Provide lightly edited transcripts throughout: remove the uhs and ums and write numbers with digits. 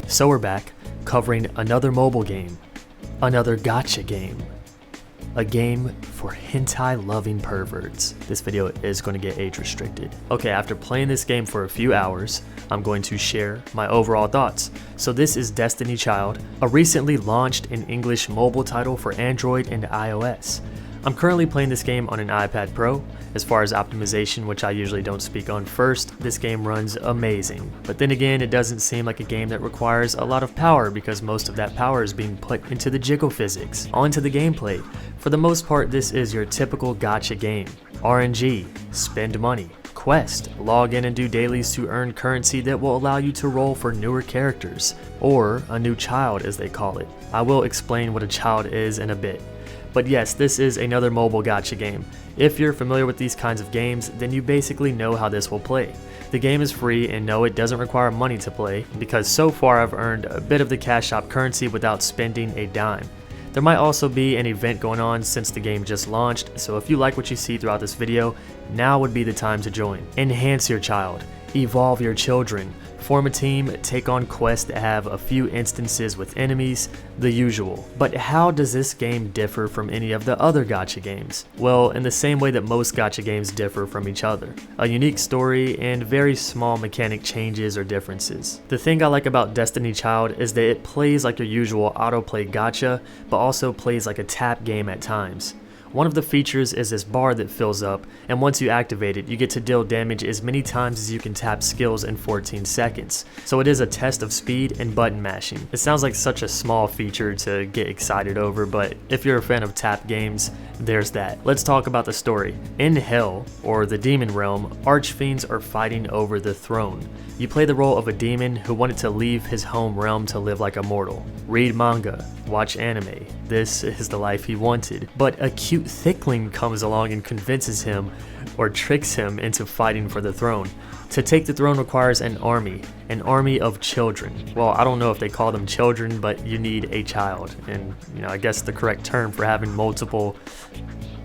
So we're back, covering another mobile game, another gacha game, a game for hentai-loving perverts. This video is going to get age restricted. Okay, after playing this game for a few hours, I'm going to share my overall thoughts. So this is Destiny Child, a recently launched in English mobile title for Android and iOS. I'm currently playing this game on an iPad Pro. As far as optimization, which I usually don't speak on first, this game runs amazing. But then again, it doesn't seem like a game that requires a lot of power because most of that power is being put into the jiggle physics. On to the gameplay. For the most part, this is your typical gacha game. RNG, spend money. Quest, log in and do dailies to earn currency that will allow you to roll for newer characters, or a new child as they call it. I will explain what a child is in a bit. But yes, this is another mobile gacha game. If you're familiar with these kinds of games, then you basically know how this will play. The game is free, and no, it doesn't require money to play, because so far I've earned a bit of the cash shop currency without spending a dime. There might also be an event going on since the game just launched, so if you like what you see throughout this video, now would be the time to join. Enhance your child, evolve your children, form a team, take on quests that have a few instances with enemies, the usual. But how does this game differ from any of the other gacha games? Well, in the same way that most gacha games differ from each other. A unique story and very small mechanic changes or differences. The thing I like about Destiny Child is that it plays like your usual autoplay gacha, but also plays like a tap game at times. One of the features is this bar that fills up, and once you activate it, you get to deal damage as many times as you can tap skills in 14 seconds. So it is a test of speed and button mashing. It sounds like such a small feature to get excited over, but if you're a fan of tap games, there's that. Let's talk about the story. In Hell, or the Demon Realm, archfiends are fighting over the throne. You play the role of a demon who wanted to leave his home realm to live like a mortal. Read manga, watch anime. This is the life he wanted. But a cute thickling comes along and convinces him, or tricks him into fighting for the throne. To take the throne requires an army of children. Well, I don't know if they call them children, but you need a child. And, I guess the correct term for having multiple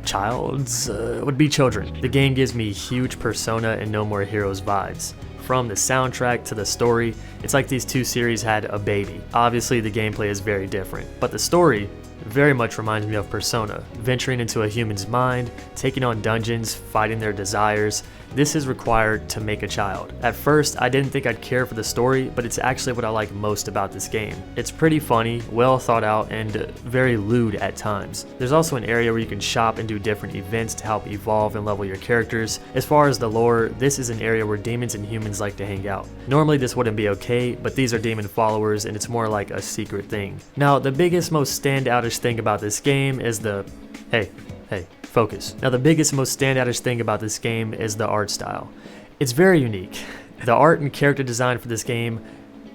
childs would be children. The game gives me huge Persona and No More Heroes vibes. From the soundtrack to the story, it's like these two series had a baby. Obviously, the gameplay is very different, but the story very much reminds me of Persona, venturing into a human's mind, taking on dungeons, fighting their desires. This is required to make a child. At first, I didn't think I'd care for the story, but it's actually what I like most about this game. It's pretty funny, well thought out, and very lewd at times. There's also an area where you can shop and do different events to help evolve and level your characters. As far as the lore, this is an area where demons and humans like to hang out. Normally this wouldn't be okay, but these are demon followers and it's more like a secret thing. Now, the biggest, most standoutish thing about this game is the... Hey, focus. Now, the biggest, most standoutish thing about this game is the art style. It's very unique. The art and character design for this game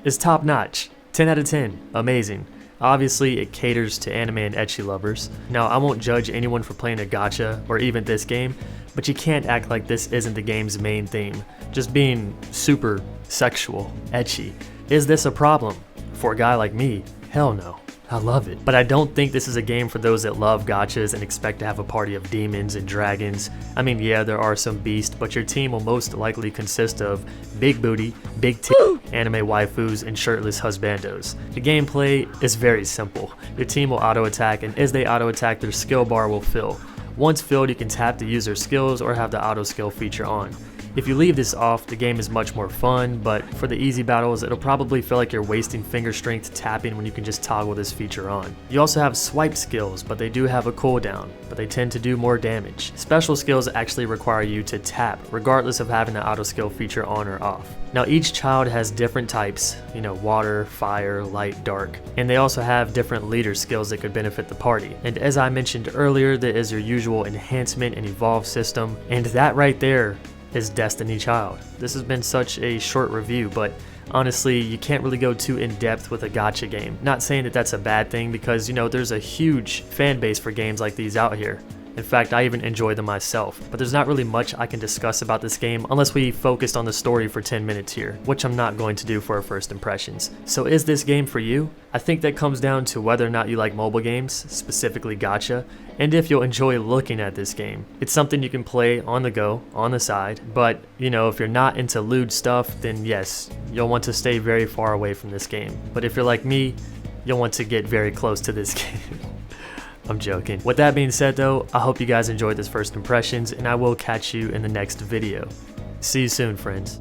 is top notch. 10 out of 10. Amazing. Obviously, it caters to anime and ecchi lovers. Now, I won't judge anyone for playing a gacha or even this game, but you can't act like this isn't the game's main theme. Just being super sexual, ecchi. Is this a problem? For a guy like me, hell no. I love it. But I don't think this is a game for those that love gachas and expect to have a party of demons and dragons. I mean, yeah, there are some beasts, but your team will most likely consist of big booty, big titty, anime waifus, and shirtless husbandos. The gameplay is very simple. Your team will auto-attack, and as they auto-attack, their skill bar will fill. Once filled, you can tap to use their skills or have the auto-skill feature on. If you leave this off, the game is much more fun, but for the easy battles, it'll probably feel like you're wasting finger strength tapping when you can just toggle this feature on. You also have swipe skills, but they do have a cooldown, but they tend to do more damage. Special skills actually require you to tap, regardless of having the auto skill feature on or off. Now, each child has different types, water, fire, light, dark, and they also have different leader skills that could benefit the party. And as I mentioned earlier, there is your usual enhancement and evolve system, and that right there is Destiny Child. This has been such a short review, but honestly, you can't really go too in-depth with a gacha game. Not saying that that's a bad thing, because there's a huge fan base for games like these out here. In fact, I even enjoy them myself, but there's not really much I can discuss about this game unless we focused on the story for 10 minutes here, which I'm not going to do for our first impressions. So is this game for you? I think that comes down to whether or not you like mobile games, specifically gacha, and if you'll enjoy looking at this game. It's something you can play on the go, on the side, but you know, if you're not into lewd stuff, then yes, you'll want to stay very far away from this game. But if you're like me, you'll want to get very close to this game. I'm joking. With that being said though, I hope you guys enjoyed this first impressions, and I will catch you in the next video. See you soon, friends.